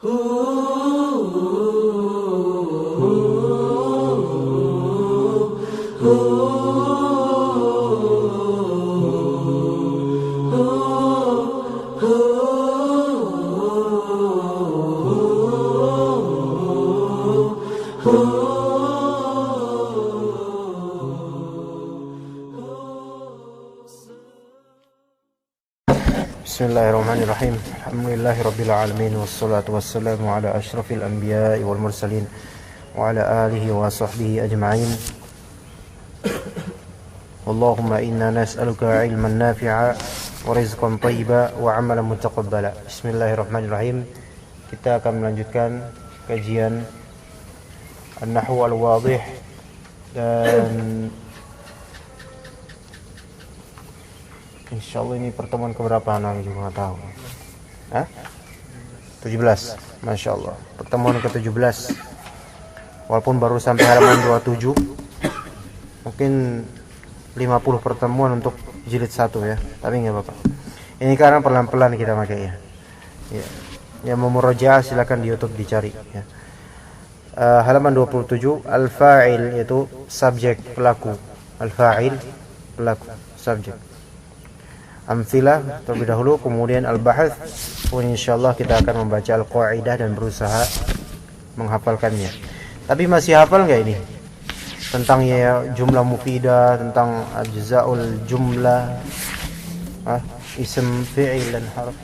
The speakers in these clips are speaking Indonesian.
Bismillahirrahmanirrahim. Alhamdulillahirabbil alamin wassalatu wassalamu ala asyrafil anbiya'i wal mursalin wa ala alihi wa sahbihi ajma'in. Allahumma inna nas'aluka ilman nafi'a wa rizqan thayyiba wa 'amalan mutaqabbala. Bismillahirrahmanirrahim. Kita akan melanjutkan kajian An-Nahwu Al-Wadih, dan insyaallah ini pertemuan keberapa anak juga nggak tahu. 17. Masya Allah, pertemuan ke-17. Walaupun baru sampai halaman 27, mungkin 50 pertemuan untuk jilid 1 ya. Tapi nggak apa-apa. Ini karena pelan-pelan kita makanya. Ya. Yang mau murojaah silakan di YouTube dicari ya. Halaman 27, al-fa'il yaitu subjek, pelaku. Al-fa'il pelaku, subjek. Amthilah terlebih dahulu, kemudian al-bahath. Insyaallah kita akan membaca al-qaidah dan berusaha menghafalkannya. Tapi masih hafal enggak ini? Tentang ya jumlah mufidah, tentang ajzaul jumlah, isim, fi'il dan harf.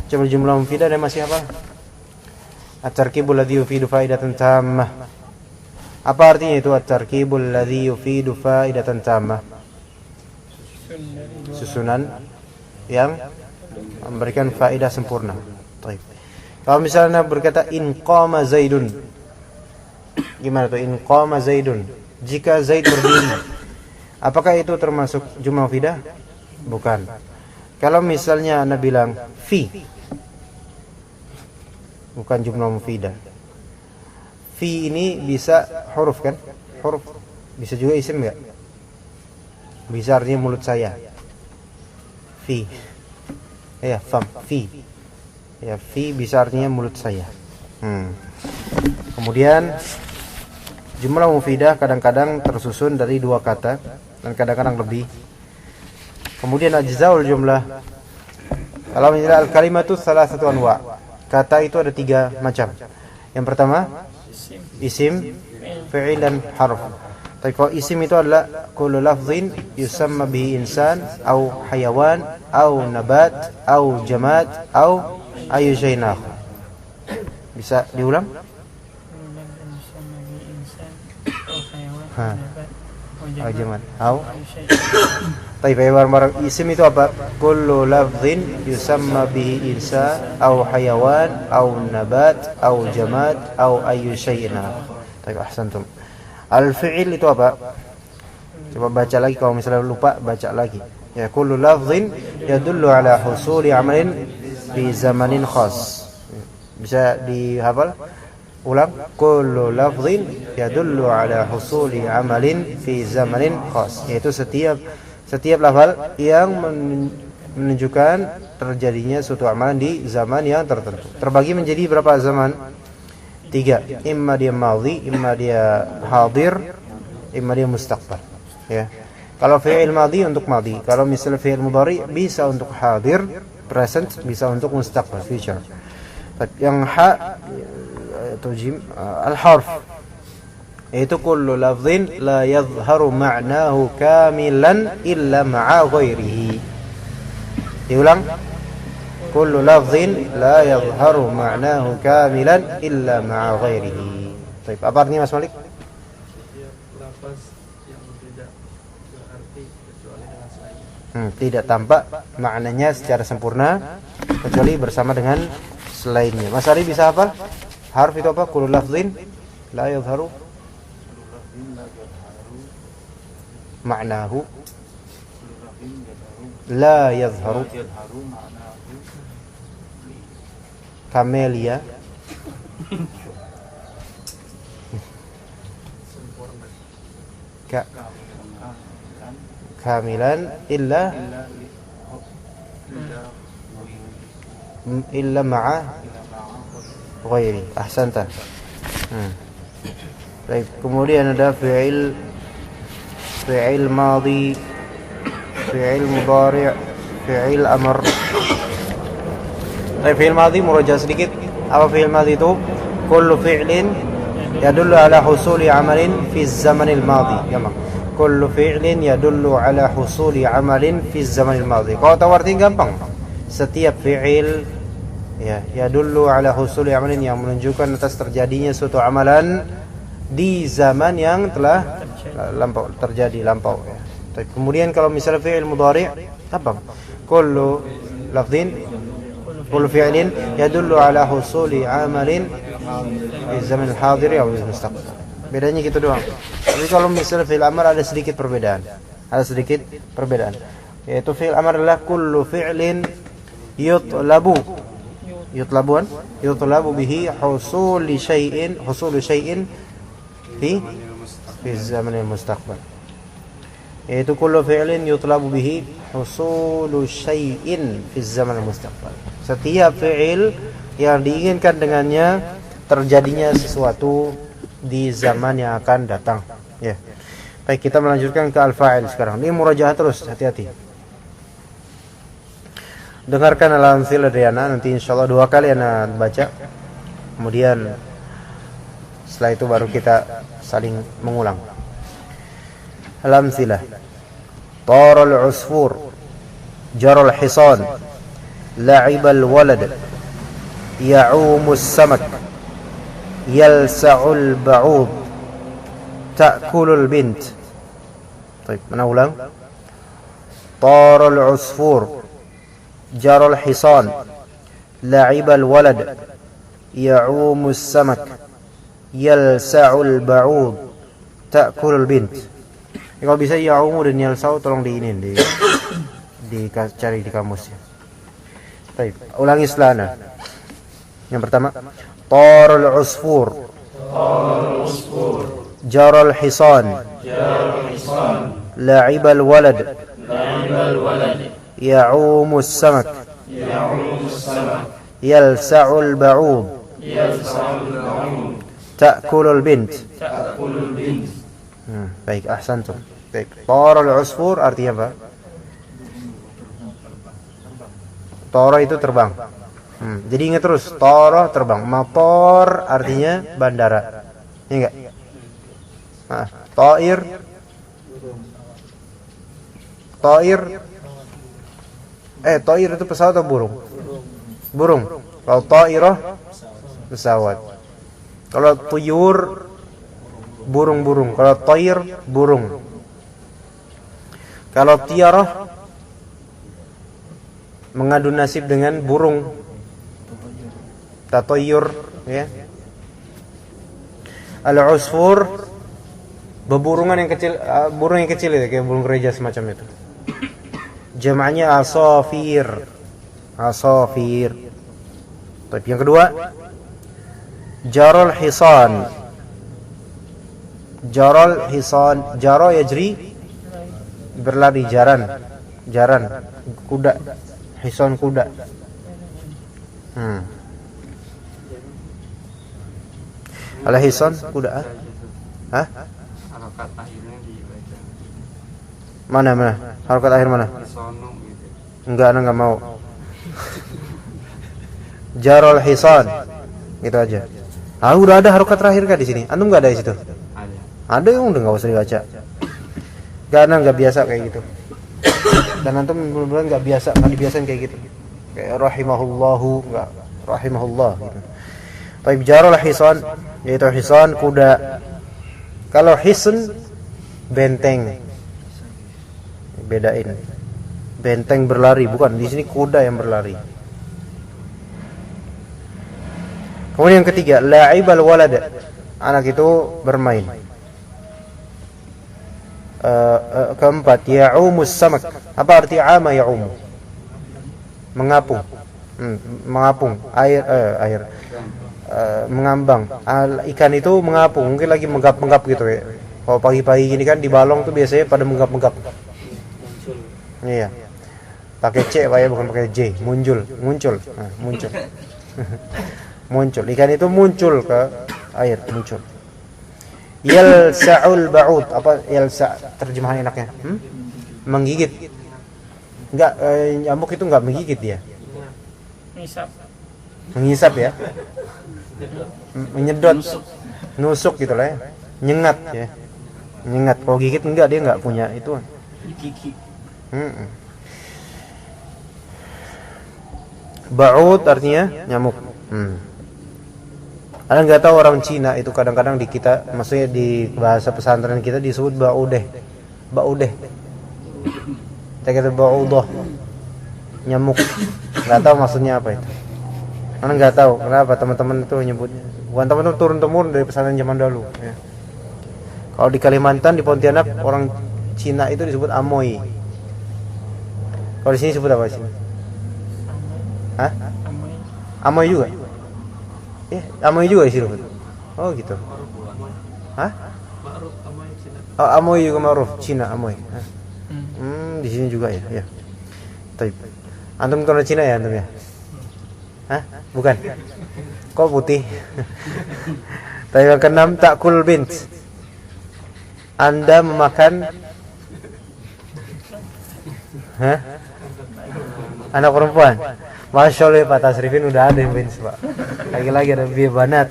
Coba jumlah mufidah dan masih hafal? At-tarkibul ladzi yufidu faidatan tammah. Apa artinya itu at-tarkibul ladzi yufidu faidatan tammah? Susunan yang memberikan faedah sempurna. Baik. Kalau misalnya berkata in qama Zaidun, gimana tuh in qama Zaidun? Jika Zaid berdiri, apakah itu termasuk jumlah mufidah? Bukan. Kalau misalnya Anda bilang fi, bukan jumlah mufidah. Fi ini bisa huruf kan? Huruf. Bisa juga isim enggak? Bisa artinya mulut saya. Fi. Ya, fam, fi. Ya, fi bisa artinya mulut saya. Kemudian jumlah mufidah kadang-kadang tersusun dari 2 kata dan kadang-kadang lebih. Kemudian ajzaul jumlah. Kalau misalnya al-kalimatu salasatu anwa. Kata itu ada 3 macam. Yang pertama isim, fi'il dan harf. Tapi kalau isim itu adalah kullu lafzin yusamma bihi insan au hayawan au nabat au jamad au ayu syai'in akhar. Bisa diulang? Au jamad au. Tapi barang isim itu apa? Kullu lafzin yusamma bihi insan au hayawan au nabat au jamad au ayu syai'in akhar. Tapi ahsantum. Al-fi'il itu apa? Coba baca lagi, kalau misalnya lupa baca lagi. Ya, kullu lafzin yadullu ala husuli amalin fi zamanin khas. Bisa dihafal? Ulang. Kullu lafzin yadullu ala husuli amalin fi zamanin khas. Yaitu setiap lafal yang menunjukkan terjadinya suatu amalan di zaman yang tertentu. Terbagi menjadi berapa zaman? 3, imma dia madhi, imma dia hadir, imma dia mustaqbal. Ya. Kalau fi'il madhi untuk madhi, kalau misalnya fi'il mudhari bisa untuk hadir, present, bisa untuk mustaqbal, future. Yang atau jim al-harf, yaitu kullu lafdhin la yadhharu ma'nahu kamilan illa ma'a ghairihi. Diulang. Kullu lafzin la yadhharu ma'nahu kamilan illa ma'a ghairihi. Baik, apa artinya Mas Malik? Setiap lafaz yang tidak berarti kecuali dengan selainnya. Tidak tampak maknanya secara sempurna kecuali bersama dengan selainnya. Mas Ari bisa hafal? Harf itu apa? Kullu lafzin la yadhharu ma'nahu la yadhharu kamelia kamilan illa ma'a ghairi. Ahsanta. Baik, kemudian ada fi'il madhi, fi'il mudhari', fi'il amr. Baik, fi'il madhi muraja sedikit. Apa fi'il madhi itu? Kullu fi'lin yadullu ala husuli amalin fi zamanil madhi. Gampang. Kullu fi'lin yadullu ala husuli amalin fi zamanil madhi. Kalau tahu artinya gampang. Setiap fi'il ya yadullu ala husuli amalin, yang menunjukkan atas terjadinya suatu amalan di zaman yang telah lampau ya. Kemudian kalau misalnya fi'il mudhari' apa? Kullu fi'lin yadullu ala husuli amalin di zaman al-hadir atau di mustaqbal. Bedanya gitu doang. Tapi kalau misalnya fi'il amr ada sedikit perbedaan. Yaitu fi'il amr adalah kullu fi'lin yutlabu bihi husulu syai'in fi zaman al-mustaqbal. Yaitu kullu fi'lin yutlabu bihi husulu syai'in fi zaman al-mustaqbal. Setiap fi'il yang diinginkan dengannya terjadinya sesuatu di zaman yang akan datang. Ya. Baik, kita melanjutkan ke al-fa'il sekarang. Ini murajaah terus, hati-hati. Dengarkan al-amthil dari ana, nanti insyaallah 2 kali ana baca. Kemudian setelah itu baru kita saling mengulang. Al-amthilah. Tara al-usfur, jara al-hisan, la'iba al-walad, ya'umu as-samak, yalsa'u al-ba'ud, ta'kulu al-bint. Baik, mana ulang? Tara al-usfur, jara al-hisan, la'iba al-walad, ya'umu as-samak, yalsa'u al-ba'ud, ta'kulu al-bint. Kalau bisa ya'umu dan yalsa'u tolong dicari di kamusnya. Baik, ulangi setelahnya. Yang pertama, tar al-usfur, jara al-hisan, la'iba al-walad, ya'umu as-samak, yalsa'u al-ba'ud, ta'kulu al-bint. Baik, ahsantum. Baik, tara al-usfur artinya apa? Tara itu terbang. Jadi ingat terus, tara terbang. Matar artinya bandara. Iya enggak? Nah, ta'ir itu pesawat atau burung? Burung. Kalau ta'irah pesawat. Kalau tuyur burung-burung. Kalau ta'ir burung. Kalau tiarah mengadu nasib dengan burung. Tatoyur, ya. Al-usfur beburungan yang kecil, burung yang kecil itu kayak burung gereja semacam itu. Jama'nya asafir. Tapi yang kedua, jaral hisan. Jara yajri, berlari, jaran kuda, hisan kuda. Al-hisan kuda. Harokat akhirnya dibaca. Mana? Harokat akhir mana? Sono gitu. Enggak mau. Jarul hisan. Gitu aja. Udah ada harokat terakhir kan di sini? Antum enggak ada di situ? Ada yang udah enggak usah dibaca. Karena enggak biasa kayak gitu. Dan antum benar-benar enggak dibiasain kayak gitu. Kayak rahimahullahu, enggak rahimahullah gitu. Baik, jarul hisan, yaitu hisan kuda. Kalau hisn benteng. Bedain. Benteng berlari, bukan. Di sini kuda yang berlari. Kemudian yang ketiga, la'ibal walad. Anak itu bermain. Keempat, ya'umus samak. Apa arti ama ya'umu? Mengapung. Mengapung air. Mengambang. Ikan itu mengapung, mungkin lagi menggap-menggap gitu ya. Kalau pagi-pagi gini kan di balong tuh biasanya pada menggap-menggap. Iya. Pakai C Pak ya, bukan pakai J. Muncul. Nah, muncul. Muncul. Ikan itu muncul ke air, muncul. Yalsa'ul ba'ud. Apa yalsa' terjemahan enaknya? Menggigit. Enggak, nyamuk itu enggak menggigit dia. Mengisap ya. Menyedot. Nusuk gitu lah ya. Nyengat ya. Nyengat. Kalau gigit enggak, dia enggak punya itu. Gigi. Ba'ud artinya nyamuk. Anda nggak tahu orang Cina itu kadang-kadang di kita, maksudnya di bahasa pesantren kita disebut ba'udeh. Ba'udeh. Kita kata ba'udah. Nyamuk. Nggak tahu maksudnya apa itu. Anda nggak tahu kenapa teman-teman itu nyebutnya. Bukan teman-teman turun-temurun dari pesantren zaman dulu. Ya. Kalau di Kalimantan, di Pontianak, orang Cina itu disebut amoy. Kalau di sini disebut apa sih? Hah? Amoy juga? Amoy juga di sini. Oh gitu. Hah? Oh, amoy juga ma'ruf, Cina amoy. Di sini juga ya. Baik. Antum orang Cina ya antum ya? Hah? Bukan. Kok putih? Tapi yang keenam ta'kul bint. Anda memakan anak perempuan. Masya Allah Pak Tasrifin udah ada yang bint Pak. Lagi-lagi ada biar banat.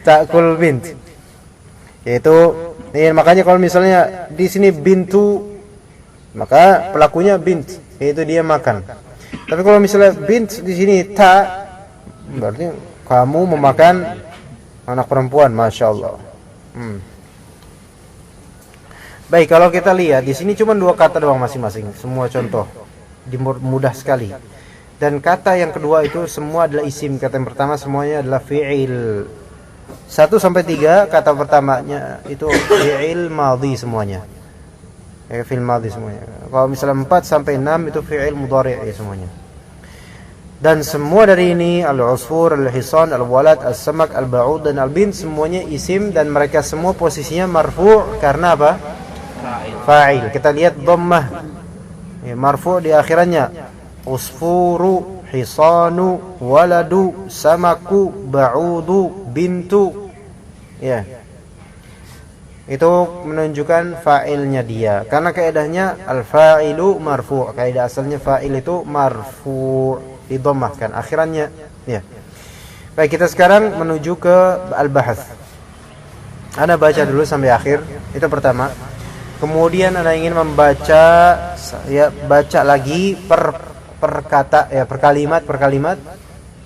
Ta'kul bint. Yaitu makanya kalau misalnya di sini bintu, maka pelakunya bint, yaitu dia makan. Tapi kalau misalnya bint di sini berarti kamu memakan anak perempuan. Masya Allah. Baik, kalau kita lihat di sini cuma 2 kata doang masing-masing, semua contoh mudah sekali. Dan kata yang kedua itu semua adalah isim. Kata yang pertama semuanya adalah fi'il. 1 sampai 3 kata pertamanya itu fi'il madhi semuanya. Fi'il madhi semuanya. Kalau misalnya 4 sampai 6 itu fi'il mudhari' semuanya. Dan semua dari ini al-usfur, al-hisan, al-walad, as-samak, al-ba'ud dan al-bint semuanya isim dan mereka semua posisinya marfu' karena apa? Fa'il. Kita lihat dhammah. Marfu' di akhirannya. Usfuru, hisanu, waladu, samaku, ba'udu, bintu. Ya. Itu menunjukkan fa'ilnya dia. Karena kaidahnya al-fa'ilu marfu'. Kaidah asalnya fa'il itu marfu', didhammahkan akhirannya. Ya. Baik, kita sekarang menuju ke al-bahath. Ana baca dulu sampai akhir. Itu pertama. Kemudian Anda ingin membaca, ya baca lagi per kata, ya per kalimat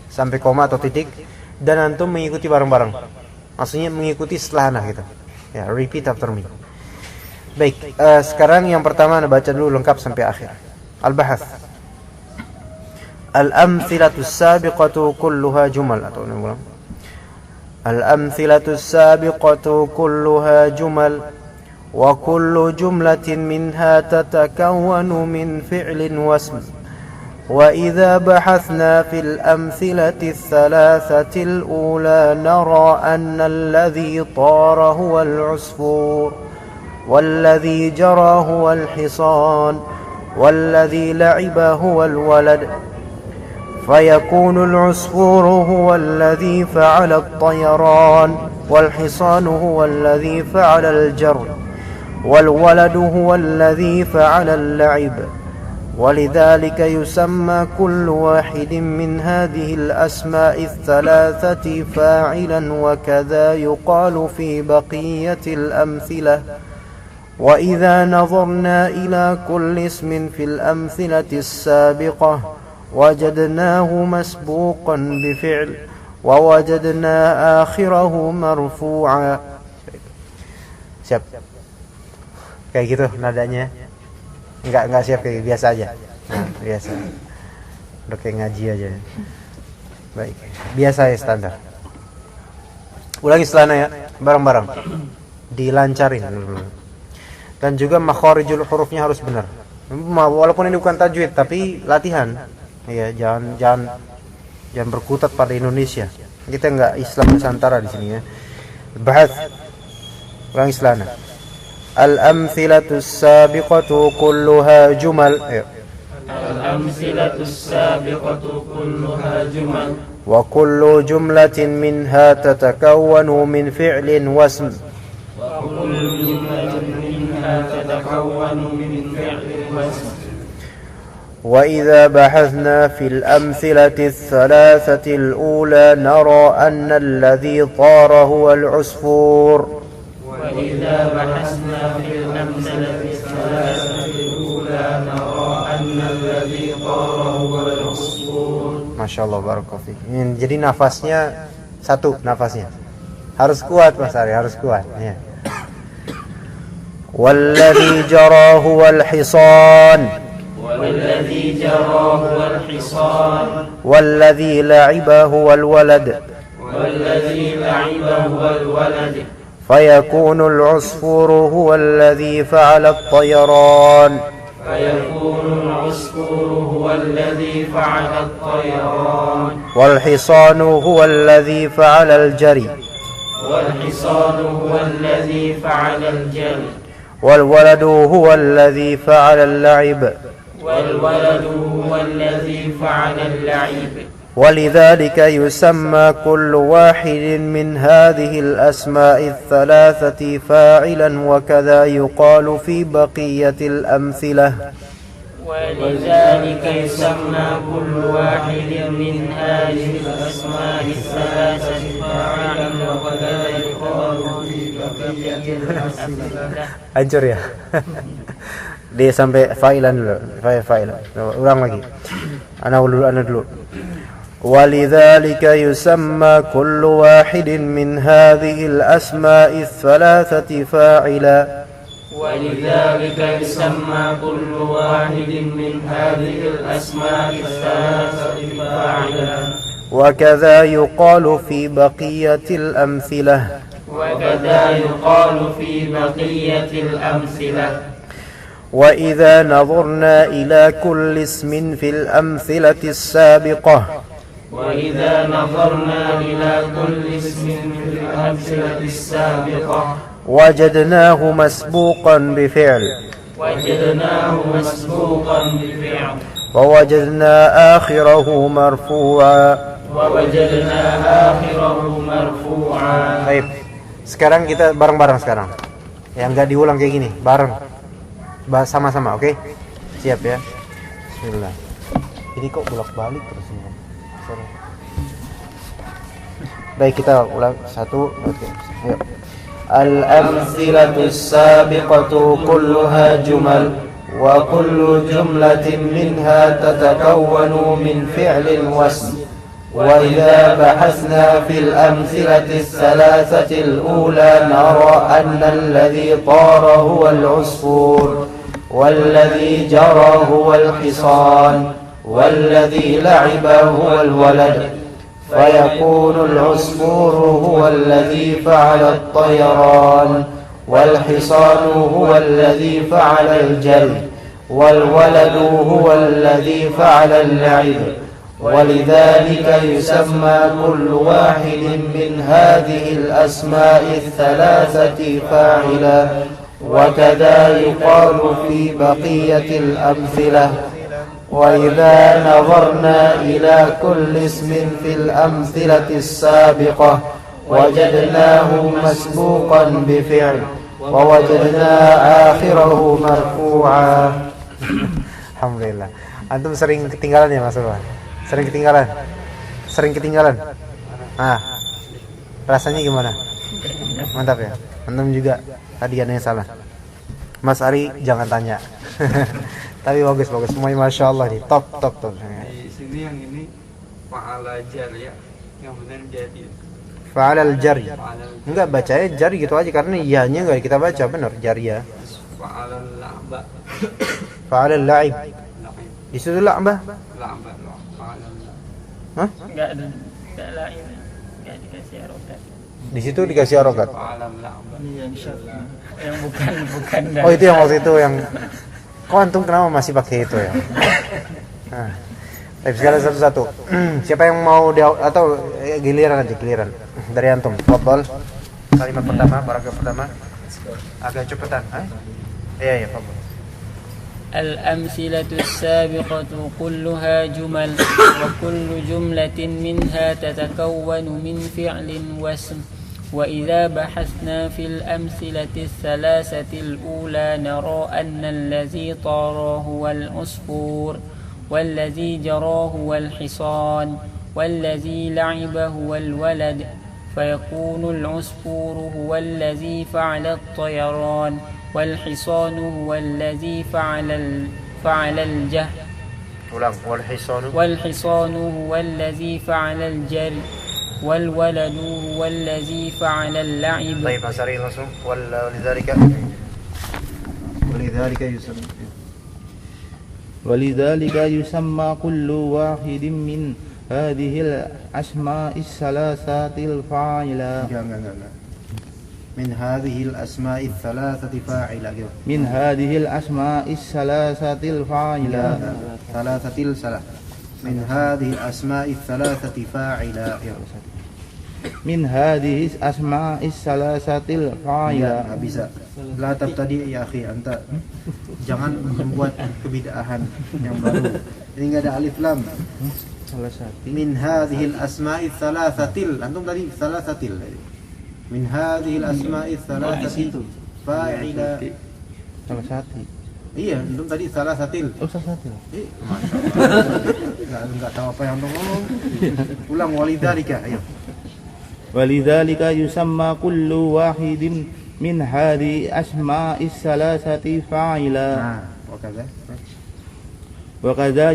sampai koma atau titik, dan antum mengikuti bareng-bareng. Maksudnya mengikuti setelah Anda gitu. Ya, repeat after me. Baik, sekarang yang pertama Anda baca dulu lengkap sampai akhir. Al-bahath. Al-amthilatu sabiqatu kulluha jumal atau ulang. Al-amthilatu sabiqatu kulluha jumal. وكل جملة منها تتكون من فعل واسم وإذا بحثنا في الأمثلة الثلاثة الأولى نرى أن الذي طار هو العصفور والذي جرى هو الحصان والذي لعب هو الولد فيكون العصفور هو الذي فعل الطيران والحصان هو الذي فعل الجر والولد هو الذي فعل اللعب ولذلك يسمى كل واحد من هذه الأسماء الثلاثة فاعلا وكذا يقال في بقية الأمثلة وإذا نظرنا إلى كل اسم في الأمثلة السابقة وجدناه مسبوقا بفعل ووجدنا آخره مرفوعا. Siap. Kayak gitu nadanya. Enggak siap kayak biasa aja. Nah, biasa. Udah kayak ngaji aja. Baik. Biasa ya standar. Ulangi setelahnya ya, bareng-bareng. Dilancarin dulu. Dan juga makharijul hurufnya harus benar. Walaupun ini bukan tajwid tapi latihan. Iya, jangan berkutat pada Indonesia. Kita enggak Islam Nusantara di sini ya. Bahas. Ulangi setelahnya. الأمثلة السابقة كلها جمل. الأمثلة السابقة كلها جمل وكل جملة منها تتكون من فعل واسم وكل جملة منها تتكون من فعل واسم. وإذا بحثنا في الأمثلة الثلاثة الأولى نرى أن الذي طار هو العصفور. وإذا بحثنا في الأمثلة الثلاثة الأولى نرى أن الذي طار هو العصفور. Masya Allah, barakallahu fiik. Jadi nafasnya satu, nafasnya harus kuat Mas Ari, harus kuat ya. Walladzi jara huwal hisan, والذي جرى هو الحصان. والذي لعب هو الولد، والذي لعب هو الولد. فيكون العصفور هو الذي فعل الطيران، فيكون العصفور هو الذي فعل الطيران. والحصان هو الذي فعل الجري، والحصان هو الذي فعل الجري. والولد هو الذي فعل اللعب، والولد هو الذي فعل اللعب. ولذلك يسمى كل واحد من هذه الأسماء الثلاثة فاعلا، وكذا يقال في بقية الأمثلة. ولذلك يسمى كل واحد من هذه الأسماء الثلاثة فاعلا، وكذا يقال في بقية الأمثلة. Hancur ya. Dia sampai fa'ilan dulu. Fa'ilan. Ulang lagi. Ana dulu. ولذلك يسمى كل واحد من هذه الأسماء الثلاثة فاعلا. ولذلك يسمى كل واحد من هذه الأسماء الثلاثة فاعلا. وكذا يقال في بقية الأمثلة. وكذا يقال في بقية الأمثلة. وإذا نظرنا إلى كل اسم في الأمثلة السابقة وإذا نظرنا إلى كل اسم في الأمثلة السابقة وجدناه مسبوقا بفعل، وجدناه مسبوقا بفعل، ووجدنا آخره مرفوعا. ووجدنا آخره مرفوعا. Baik, sekarang kita bareng-bareng sekarang. Yang nggak diulang kayak gini, bareng. Sama-sama, oke? Siap ya. Bismillah. Ini kok bolak-balik terus ini. Sorry. Baik, kita ulang satu. Oke. Yuk. Al-amthilatu as-sabiqatu kulluha jumal wa kullu jumlatin minha tatakawwanu min fi'lin wasm. وإذا بحثنا في الأمثلة الثلاثة الأولى نرى أن الذي طار هو العصفور، والذي جرى هو الحصان، والذي لعب هو الولد، فيكون العصفور هو الذي فعل الطيران، والحصان هو الذي فعل الجري، والولد هو الذي فعل اللعب. ولذلك يسمى كل واحد من هذه الأسماء الثلاثة فاعلا، وكذا يقال في بقية الأمثلة. وإذا نظرنا إلى كل اسم في الأمثلة السابقة وجدناه مسبوقا بفعل، ووجدنا آخره مرفوعا. Alhamdulillah. Antum sering ketinggalan ya Mas Ulwan? Sering ketinggalan. Rasanya gimana? Mantap ya. Antum juga tadi ada yang salah. Mas Ari jangan tanya. Tapi bagus semuanya masya Allah nih, top. Di sini yang ini fa'ala jar ya, yang benar jadi. Fa'alal jari. Enggak bacanya jari gitu aja karena iya-nya enggak kita baca benar jari ya. Fa'alal la'ba. Fa'alal la'ib. Di situ la'bah. La'ba. Fa'alal la'ba. Hah? Enggak ada lain, enggak dikasih harokat. Di situ dikasih harokat. Fa'alal la'ba. Yang bukan. Oh itu yang waktu itu yang. Kok antum kenapa masih pakai itu ya? Tapi sekarang satu-satu. Siapa yang mau atau giliran dari antum. Fadhal. Kalimat pertama, paragraf pertama. Agak cepetan. Iya, fadhal. الأمثلة السابقة كلها جمل، وكل جملة منها تتكون من فعل واسم. وإذا بحثنا في الأمثلة الثلاثة الأولى نرى أن الذي طار هو العصفور، والذي جرى هو الحصان، والذي لعب هو الولد، فيكون العصفور هو الذي فعل الطيران، والحصان هو الذي فعل الجهل، والحصان هو الذي فعل الجري، والولد هو الذي فعل اللعب. طيب أسرعي langsung ولذلك يسمى كل واحد من هذه الأسماء الثلاثة الفاعلة. من هذه الأسماء الثلاثة فاعلة. من هذه الأسماء الثلاثة الفاعلة. من هذه الأسماء الثلاثة فاعلة. من هذه الأسماء الثلاثة الفاعلة. Nggak bisa. La tabtadi ya akhi anta. Jangan membuat kebid'ahan yang baru. Ini enggak ada alif lam. Min hadhil asma'i thalathatil. Antum tadi thalathatil. Min hadhil asma'i thalathatil fa'ila. Salasati. Iya, antum tadi thalathatil. Oh, salasati. Enggak tahu apa yang antum ngomong. Ulang walidzalika, ayo. ولذلك يسمى كل واحد من هذه أسماء الثلاثة فاعلا. وكذا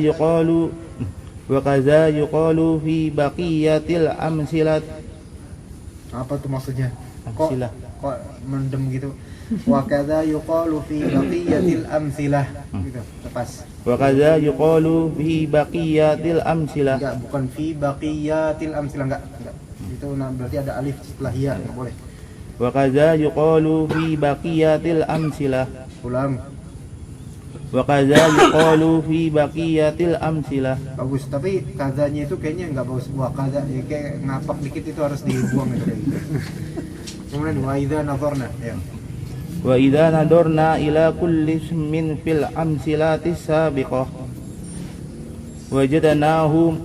يقال في بقية الأمثلة. Apa tuh maksudnya? Kok mendem gitu? Wakadza yuqalu fi baqiyatil amsilah. Gitu, lepas. Wakadza yuqalu fi baqiyatil amsilah. Enggak, bukan fi baqiyatil amsilah, enggak. Itu berarti ada alif setelah ya, enggak boleh. Wakadza yuqalu fi baqiyatil amsilah. Ulang. Wakadza yuqalu fi baqiyatil amsilah. Bagus, tapi kadzanya itu kayaknya enggak bagus. Wakadza ya, kayak ngapak dikit itu harus dibuang gitu. Kemudian wa idza nadharna, ya. Wa idza nadharna ila kulli ismin fil amsilati sabiqah wajadnahu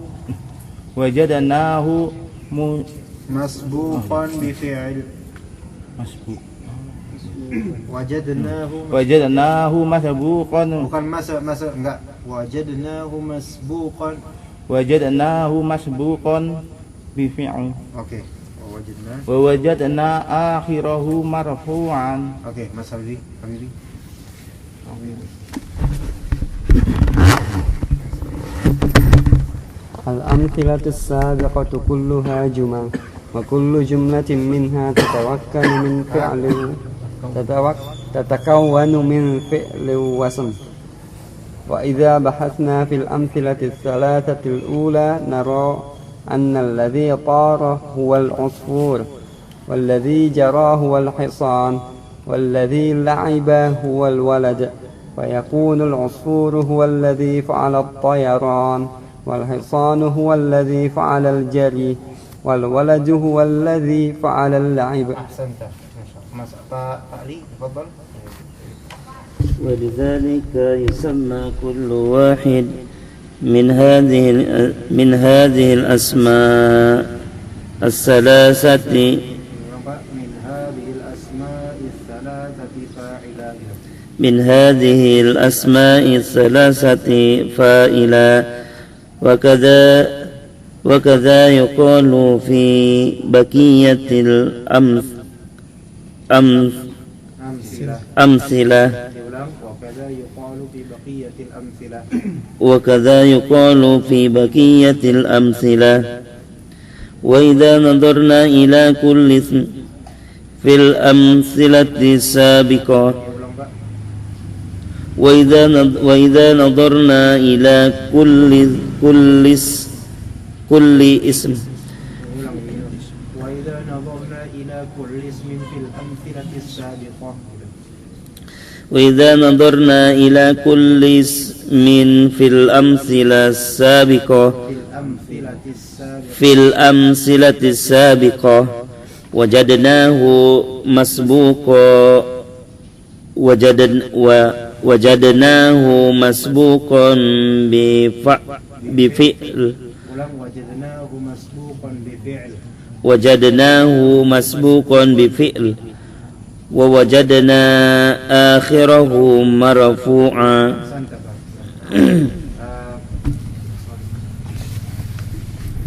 masbuqan bi fi'il. Masbuq. Wajadnahu masbuqan. Bukan masa enggak. Wajadnahu masbuqan. Wajadnahu masbuqan bi fi'il. Oke. Wa wajadna akhirahu marfu'an. Oke, Mas Habibi. الأمثلة السابقة كلها جمل، وكل جملة منها تتكون من فعل واسم. وإذا بحثنا في الأمثلة الثلاثة الأولى نرى أن الذي طار هو العصفور، والذي جرى هو الحصان، والذي لعب هو الولد، فيكون العصفور هو الذي فعل الطيران، والحصان هو الذي فعل الجري، والولد هو الذي فعل اللعب. أحسنت. Mas Ali, تفضل. ولذلك يسمى كل واحد من هذه الأسماء الثلاثة من هذه الأسماء الثلاثة فاعلا. وكذا يقال في بقية الأمثلة. وكذا يقال في بقية الأمثلة. وإذا نظرنا إلى كل اسم في الأمثلة السابقة وإذا نظرنا إلى كل اسم وإذا نظرنا إلى كل اسم في الأمثلة السابقة وجدناه مسبوقا wajadnahu masbuqan bifi'l wajadnahu masbuqan bifi'l wa wajadna akhirahu marfu'a.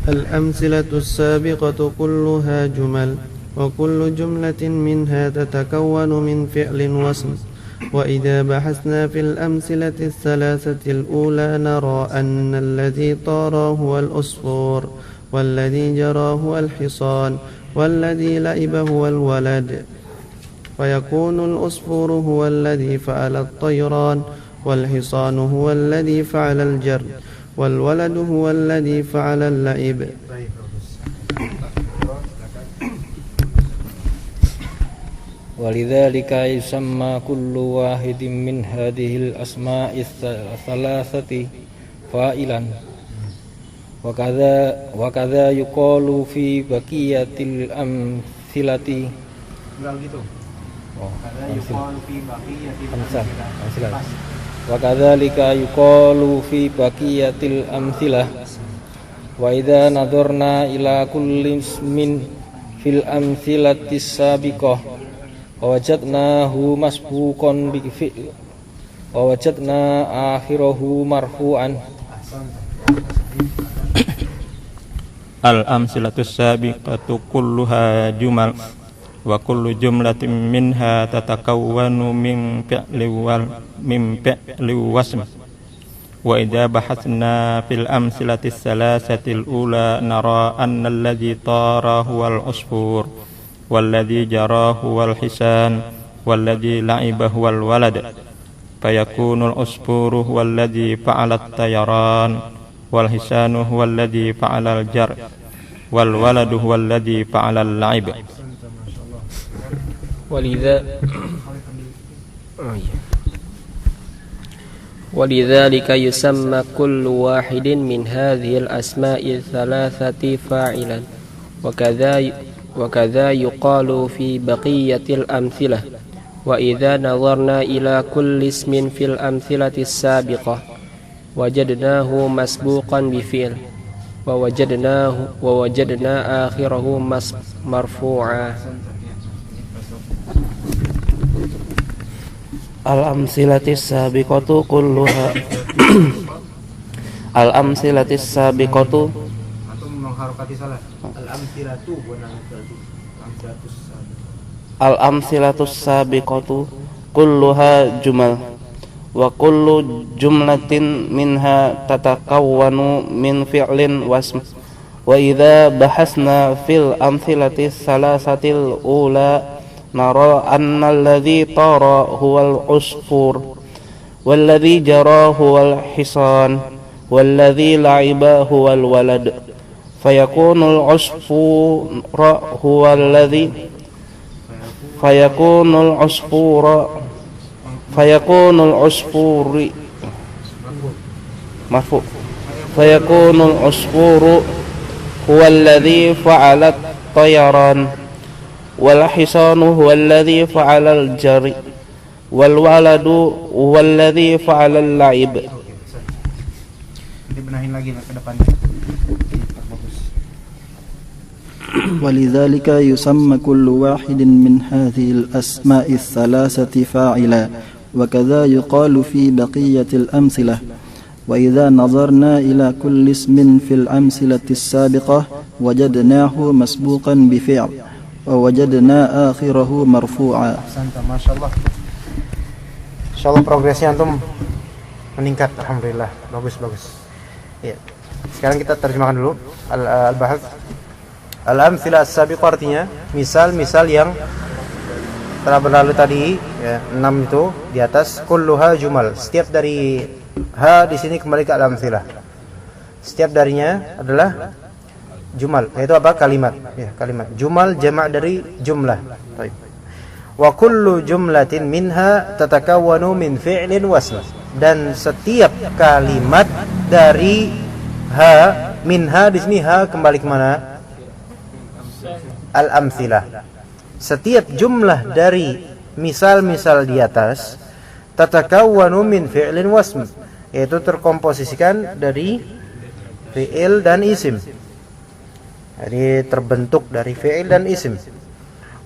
الأمثلة السابقة كلها جمل وكل جملة منها تتكون من فعل واسم وإذا بحثنا في الأمثلة الثلاثة الأولى نرى أن الذي طار هو الأصفور والذي جرى هو الحصان والذي لعب هو الولد فيكون الأصفور هو الذي فعل الطيران والحصان هو الذي فعل الجر والولد هو الذي فعل اللعب. ولذلك يسمى كل واحد من هذه الأسماء الثلاثة فاعلا وكذا يقال في بقية الأمثلة وكذلك يقال في بقية الأمثلة وإذا نظرنا إلى كل اسم في الأمثلة السابقة ووجدناه مسبوقا بفعل ووجدنا آخره مرفوعا. الأمثلة السابقة كلها جمل وكل جملة منها تتكون من فعل واسم وإذا بحثنا في الأمثلة الثلاثة الأولى نرى أن الذي طار هو العصفور والذي جرى هو الحصان والذي لعب هو الولد فيكون العصفور هو الذي فعل الطيران والحصان هو الذي فعل الجر والولد هو الذي فعل اللعب. ولذلك يسمى كل واحد من هذه الأسماء الثلاثة فاعلا وكذا يقال في بقية الأمثلة وإذا نظرنا إلى كل اسم في الأمثلة السابقة وجدناه مسبوقا بفعل ووجدنا آخره مرفوعا. الأمثلة السابقة كلها الأمثلة السابقة الأمثلة السابقة كلها جمل وكل جملة منها تتكون من فعل واسم وإذا بحثنا في الأمثلة الثلاثة الأولى نرى أن الذي طار هو العصفور والذي جرى هو الحصان والذي لعب هو الولد فيكون العصفور هو الذي فعل الطيران والحصان هو الذي فعل الجري والولد هو الذي فعل اللعب. ولذلك يسمى كل واحد من هذه الأسماء الثلاثة فاعلا وكذا يقال في بقية الأمثلة وإذا نظرنا إلى كل اسم في الأمثلة السابقة وجدناه مسبوقا بفعل ووجدنا آخره مرفوعا. Masya Allah. Insya Allah progresnya antum meningkat, alhamdulillah, bagus. Ya. Sekarang kita terjemahkan dulu al-bahats. Al-amtsilah as-sabiqah artinya misal-misal yang telah berlalu tadi, ya, 6 itu di atas. Kulluha jumal. Setiap dari ha di sini kembali ke al-amtsilah. Setiap darinya adalah jumal, yaitu apa? Kalimat, ya, kalimat. Jumal jamak dari jumlah. Baik. Wa kullu jumlatin minha tatakawwanu min fi'lin wasm. Dan setiap kalimat dari ha, minha di sini ha kembali ke mana? Al-amtsilah. Setiap jumlah dari misal-misal di atas tatakawwanu min fi'lin wasm, yaitu terkomposisikan dari fi'il dan isim. Jadi terbentuk dari fi'il dan isim.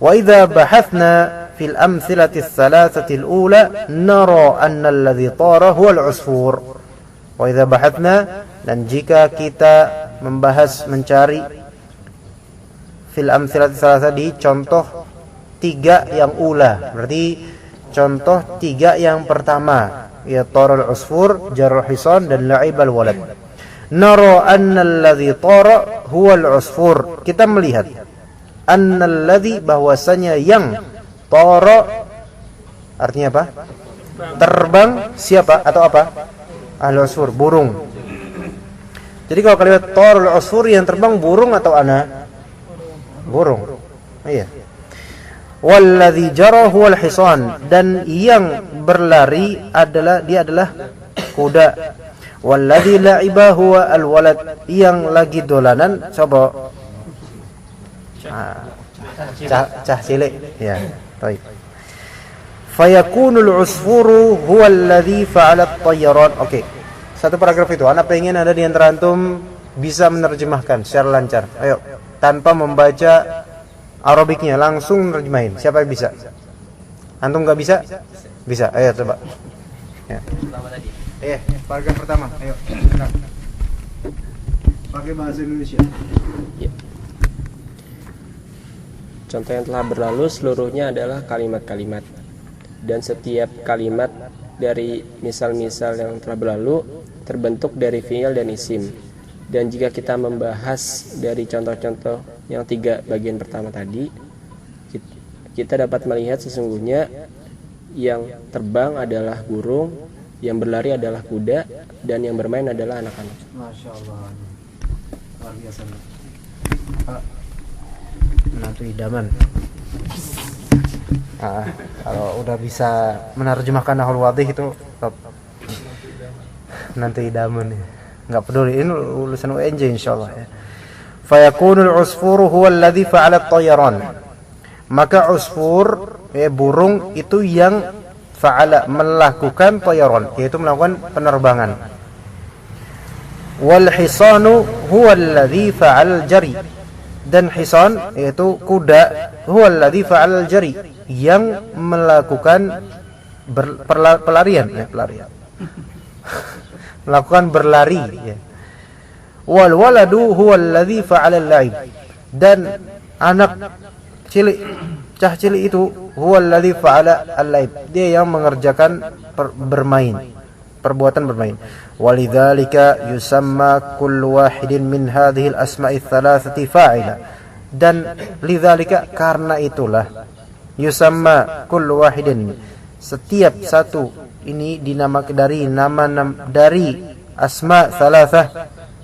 Wa idza bahathna fil amthilati ats-tsalatsati al-ula nara anna alladhi tara huwa al-'usfur. Wa idza bahathna, dan jika kita membahas, mencari fil amthilati ats-tsalatsah, di contoh 3 yang ula, berarti contoh 3 yang pertama, ya tara al-'usfur, jarra hisan, dan la'ib al-walad. Nara anna alladhi tara huwa al-'usfur, kita melihat anna alladhi, bahwasanya yang tara artinya apa? Terbang, siapa atau apa? Al-'usfur, burung. Jadi kalau kalimat tara al-'usfur, yang terbang burung atau ana? Burung. Iya. Walladhi jara huwa al-hisan, dan yang berlari adalah kuda. Walladzi la'iba huwa al-walad, yang lagi dolanan coba cah cilik ya. Baik. Fayakunul usfuru huwa alladzi fa'ala at-tayyaran. Oke. Satu paragraf itu anak pengen ada di antara antum bisa menerjemahkan secara lancar. Ayo, tanpa membaca Arabiknya, langsung menerjemahin. Siapa yang bisa? Antum enggak bisa? Bisa. Ayo coba. Ya. Paragraf pertama, ayo. Pakai bahasa Indonesia. Ya. Contoh yang telah berlalu seluruhnya adalah kalimat-kalimat, dan setiap kalimat dari misal-misal yang telah berlalu terbentuk dari fi'il dan isim. Dan jika kita membahas dari contoh-contoh yang 3 bagian pertama tadi, kita dapat melihat sesungguhnya yang terbang adalah burung, yang berlari adalah kuda, dan yang bermain adalah anak-anak. Masya Allah, luar biasa. Menantu idaman. Kalau udah bisa menerjemahkan nahul wadih itu top. Menantu idaman ya. Nggak peduli, ini lulusan UNJ insyaallah ya. Fayakunul usfuru huwa alladhi fa'ala at-tayyaran. Maka usfur, burung itu yang fa'ala, melakukan tayyaran, yaitu melakukan penerbangan. Wal hisanu huwa alladhi fa'al jari, dan hisan yaitu kuda, huwa alladhi fa'al jari, yang melakukan pelarian, melakukan berlari ya. Wal waladu huwa alladhi fa'ala al-la'ib, dan anak cilik, cah cilik itu huwa alladhi fa'ala al-la'ib, dia yang mengerjakan bermain, perbuatan bermain. Walidzalika yusamma kullu wahidin min hadhihi al-asma'i ats-tsalatsati fa'ila, dan lidzalika, karena itulah, yusamma kullu wahidin, setiap satu ini dinamakan dari nama-nama dari asma tsalatsah,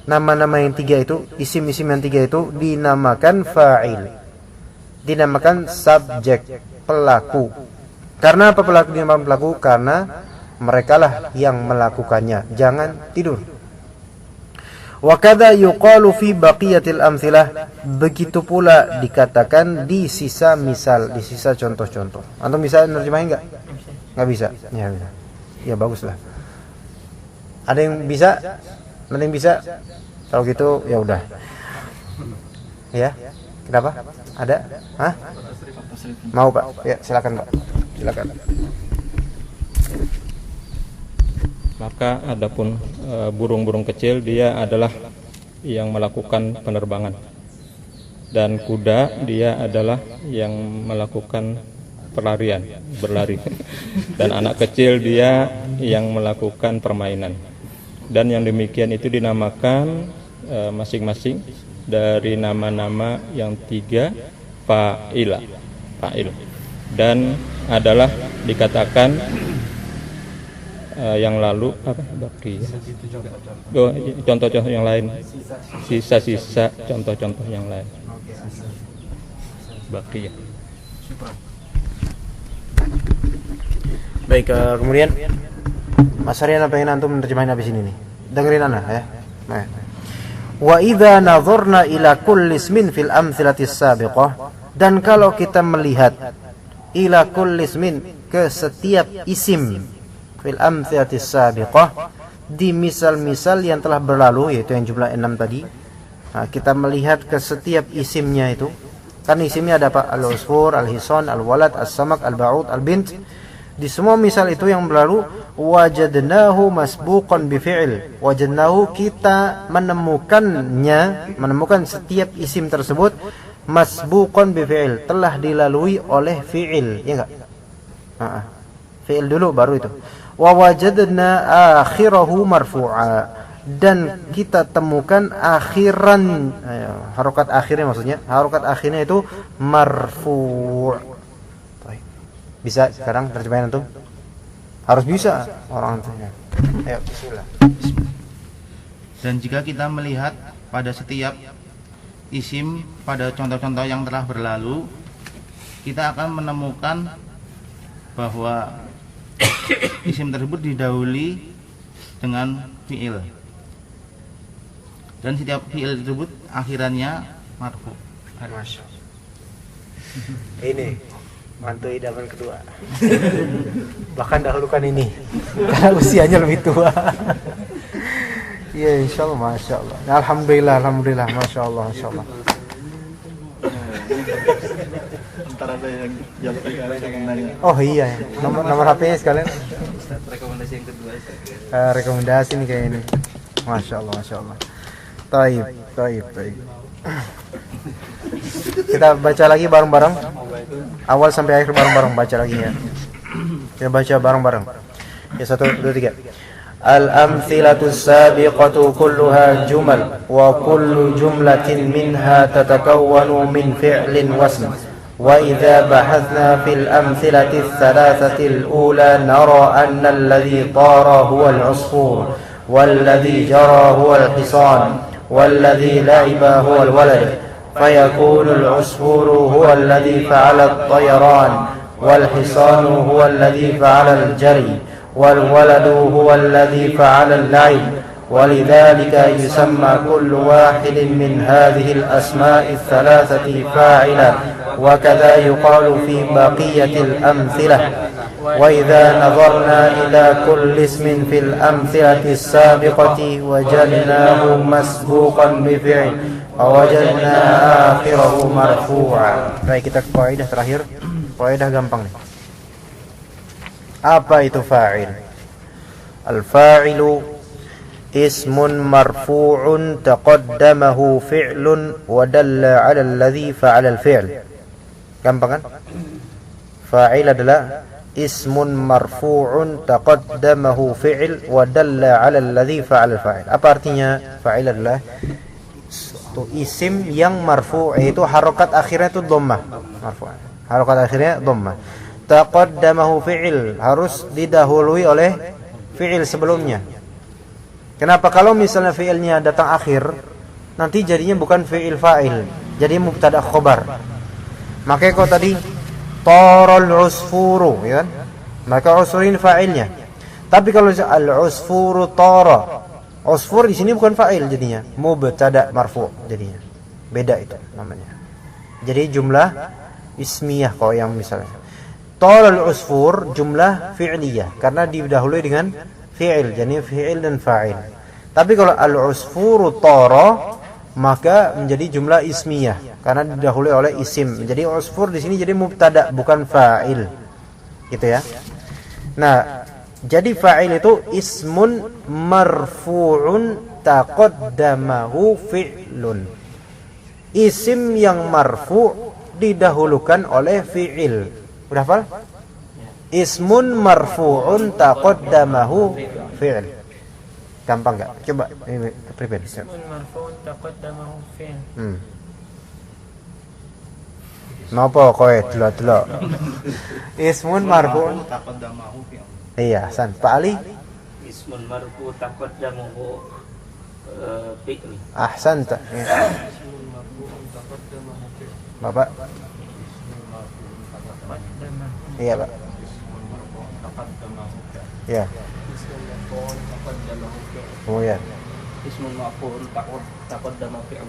nama-nama yang 3 itu, isim-isim yang 3 itu dinamakan fa'il, dinamakan subjek, pelaku. Karena apa pelaku dinamakan pelaku? Karena merekalah yang melakukannya. Jangan tidur. Wa kadza yuqalu fi baqiyatil amtsilah, begitu pula dikatakan di sisa misal, di sisa contoh-contoh. Antum bisa nerjemahin enggak? Enggak bisa. Ya bisa. Ya baguslah. Ada yang bisa? Ada yang bisa? Kalau gitu ya udah. Ya. Kenapa? Ada? Hah? Mau Pak? Ya silakan Pak. Silakan. Maka adapun burung-burung kecil, dia adalah yang melakukan penerbangan, dan kuda dia adalah yang melakukan pelarian, berlari, dan anak kecil dia yang melakukan permainan. Dan yang demikian itu dinamakan masing-masing dari nama-nama yang 3 fa'il, dan adalah dikatakan yang lalu apa? Baki. Contoh-contoh yang lain, sisa-sisa contoh-contoh yang lain. Baki ya. Baik, kemudian Mas Aryan, apa yang antum menerjemahin habis ini nih? Dengerin ana ya. Nah. Wa idza nadharna ila kulli ismin fil amtsilatis sabiqah, dan kalau kita melihat ila kulli ismin, ke setiap isim fil amtsilatis sabiqah, di misal-misal yang telah berlalu, yaitu yang jumlah 6 tadi. Nah, kita melihat ke setiap isimnya itu. Kan isimnya ada apa? Al-usfur, al-hisan, al-walad, as-samak, al-ba'ud, al-bint. Di semua misal itu yang berlalu, wajadnahu masbuqan bi fi'il. Wajadnahu, kita menemukan setiap isim tersebut masbuqan bi fi'il, telah dilalui oleh fi'il, ya enggak? Fi'il dulu baru itu. Wa wajadna akhirahu marfu'a, dan kita temukan akhiran, harokat akhirnya maksudnya, harokat akhirnya itu marfu'. Bisa sekarang terjemahin antum? Harus bisa orang antumnya. Ayo bismillah. Dan jika kita melihat pada setiap isim pada contoh-contoh yang telah berlalu, kita akan menemukan bahwa isim tersebut didahului dengan fi'il, dan setiap fi'il tersebut akhirannya marfu. Ini mantu idaman kedua. Bahkan dahulukan ini karena usianya lebih tua. Iya, insyaallah, masya Allah. Alhamdulillah, masya Allah, masya Allah. Oh iya, nomor HP-nya sekalian. Rekomendasi yang kedua. Rekomendasi nih kayak ini. Masya Allah, masya Allah. Taib. Kita baca lagi bareng-bareng. Awal sampai akhir bareng-bareng baca lagi ya. Kita baca bareng-bareng. Ya, 1, 2, 3. Al-amthilatu sabiqatu kulluha jumal wa kullu jumlatin minha tatakawwanu min fi'lin wasm. Wa idza bahathna fil amthilati ats-thalathati al-ula nara anna alladhi tara huwa al-'usfur walladhi jara huwa al-hisan walladhi la'iba huwa al-walad fayakunu al-'usfuru huwa alladhi fa'ala at-tayran wal-hisanu huwa alladhi fa'ala al-jari والولد هو الذي فعل اللعب ولذلك يسمى كل واحد من هذه الأسماء الثلاثة فاعلا وكذا يقال في بقية الأمثلة وإذا نظرنا إلى كل اسم في الأمثلة السابقة وجدناه مسبوقا بفعل ووجدنا آخره مرفوعا. Baik, kita ke kaidah terakhir. Kaidah gampang nih. Apa itu fa'il? Al-fa'ilu ismun marfu'un taqaddamahu fi'lun wa dalla 'ala alladhi fa'ala al-fi'l. Gampang kan? Fa'il adalah ismun marfu'un taqaddamahu fi'l wa dalla 'ala alladhi fa'ala al-fa'il. Apa artinya? Fa'il adalah itu isim yang marfu', yaitu harokat akhirnya itu dhammah. Marfu'. Harokat akhirnya dhammah. Taqaddamahu fi'il, harus didahului oleh fi'il sebelumnya. Kenapa? Kalau misalnya fi'ilnya datang akhir, nanti jadinya bukan fi'il fa'il, jadi mubtada khobar. Makanya kalau tadi taral usfuru, ya kan? Maka usfurin fa'ilnya. Tapi kalau al-usfuru tara, usfur di sini bukan fa'il jadinya, mubtada marfu' jadinya. Beda itu namanya. Jadi jumlah ismiyah kalau yang misalnya Talal usfur jumlah fi'liyah karena didahului dengan fi'il, jadi fi'il dan fa'il. Tapi kalau al-usfuru tara maka menjadi jumlah ismiyah karena didahului oleh isim. Jadi usfur di sini jadi mubtada bukan fa'il. Gitu ya. Nah, jadi fa'il itu ismun marfu'un taqaddamahu fi'lun. Isim yang marfu' didahulukan oleh fi'il. Udah hafal? Ismun marfu'un taqaddamahu fi'il. Gampang enggak? Coba ini prepare. Ismun marfu'un taqaddamahu fi'il. Napa kowe delok-delok? Ismun marfu'un taqaddamahu fi'il. Iya, Hasan. Pak Ali? Ismun marfu' taqaddamahu fi'il. Ahsanta. Bapak? Iya, Pak. Iya. Oh ya. Ismun maf'ul taqaddama fi'l.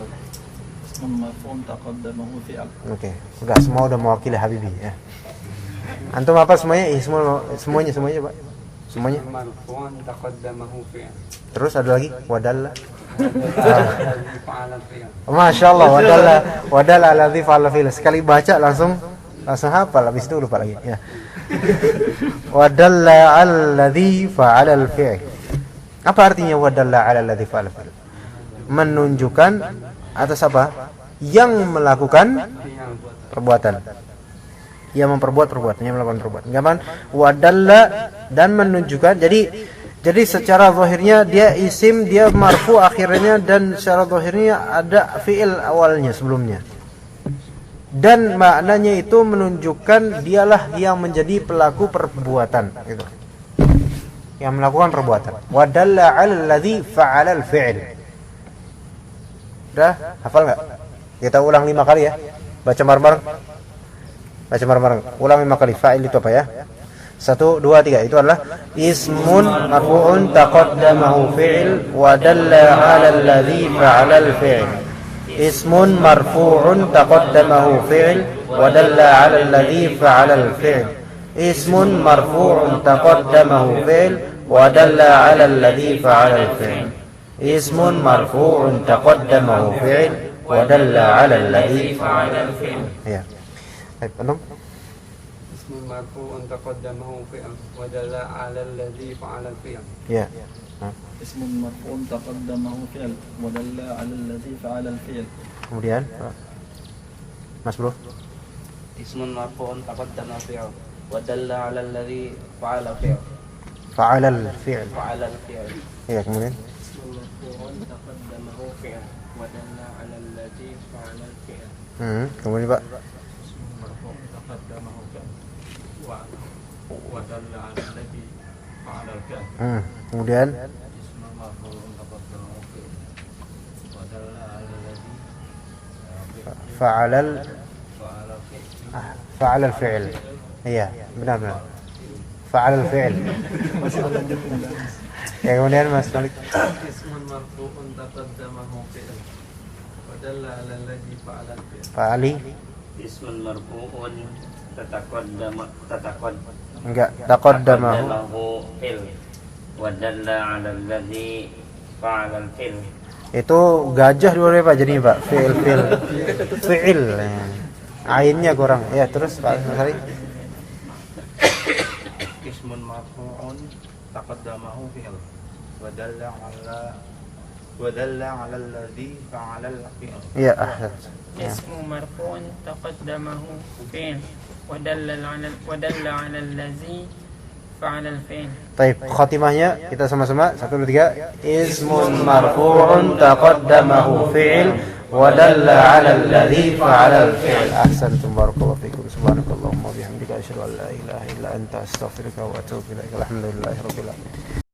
Ismun maf'ul taqaddamahu fi'l. Oke, udah semua udah mewakili Habibi ya. Antum apa semuanya? Semuanya Pak. Semuanya. Marfu'un taqaddamahu fi'l. Terus ada lagi wadalla. Alladzi fa'ala fi'l. Masya Allah, wadalla alladzi fa'ala fi'l. Sekali baca langsung hafal, habis itu lupa lagi. Ya. Wadalla alladzi fa'ala al-fi'l. Apa artinya wadalla alladzi fa'ala fi'l? Menunjukkan atas apa? Yang melakukan perbuatan. Yang memperbuat perbuatan, yang melakukan perbuatan. Gampang? Wadalla dan menunjukkan. Jadi secara zahirnya dia isim, dia marfu akhirnya, dan secara zahirnya ada fi'il awalnya sebelumnya. Dan maknanya itu menunjukkan dialah yang menjadi pelaku perbuatan gitu. Yang melakukan perbuatan. Wadalla 'alal ladzi fa'ala al-fi'l. Udah hafal enggak? Kita ulang 5 kali ya. Baca bareng-bareng. Baca bareng-bareng. Ulang 5 kali. Fa'il itu apa ya? 1, 2, 3. Itu adalah ismun marfu'un taqaddamahu fi'l wa dalla 'ala alladhi fa'ala al-fi'l. Ismun marfu'un taqaddamahu fi'l wa dalla 'ala alladhi fa'ala al-fi'l. Ismun marfu'un taqaddamahu fi'l wa dalla 'ala alladhi fa'ala al-fi'l. Ismun marfu'un taqaddamahu fi'l wa dalla 'ala alladhi fa'ala al-fi'l. Ya. Baik, antum? Ismun marfu'un taqaddamahu fi'l wa dalla 'ala alladzi fa'ala fi'l. Ya. Ismun marfu'un taqaddamahu fi'l wa dalla 'ala alladzi fa'ala al-fi'l. Kemudian Mas Bro. Ismun marfu'un taqaddama fi'l wa dalla 'ala alladhi fa'ala fi'l. Fa'ala al-fi'l. Fa'ala al-fi'l. Ya, kemudian Ismun marfu'un taqaddamahu fi'l wa dalla 'ala alladhi fa'ala al-fi'l. Kemudian Pak. Ismun marfu'un taqaddamahu fi'l wa dalla 'ala alladzi fa'ala fi'l. Kemudian Ismun marfu'un taqaddamahu fi'l wa dalla 'ala alladzi fa'ala al-fi'l. Iya, benar. Fa'ala al-fi'l. Ya, kemudian Mas Malik. Ismun marfu'un taqaddamahu fi'l wa dalla 'ala alladzi fa'ala fi'l. Fa'ali. Ismun marfu'un Enggak, taqaddamahu fi'l wa dalla 'ala alladzi fa'ala fi'l. itu gajah dulu Pak, jadi Pak fi'il. Ainnya kurang. Ya, terus Pak Sari. Ismun marfu'un taqaddamahu fi'l wa dalla 'ala alladzi fa'ala al-fi'l. Iya, ahsan. Ismu marfu'un taqaddamahu fi'l wa dalla 'ala allazi fa'ala al-fi'l. Baik, khatimahnya kita sama-sama 1 2 3. Ismun marfu'un taqaddamahu fi'l wa dalla 'ala alladhi fa'ala al-fi'l. Ahsantum, barakallahu fikum. Subhanakallahumma wa bihamdika asyhadu an la ilaha illa anta astaghfiruka wa atubu ilaik. Alhamdulillahirabbil alamin.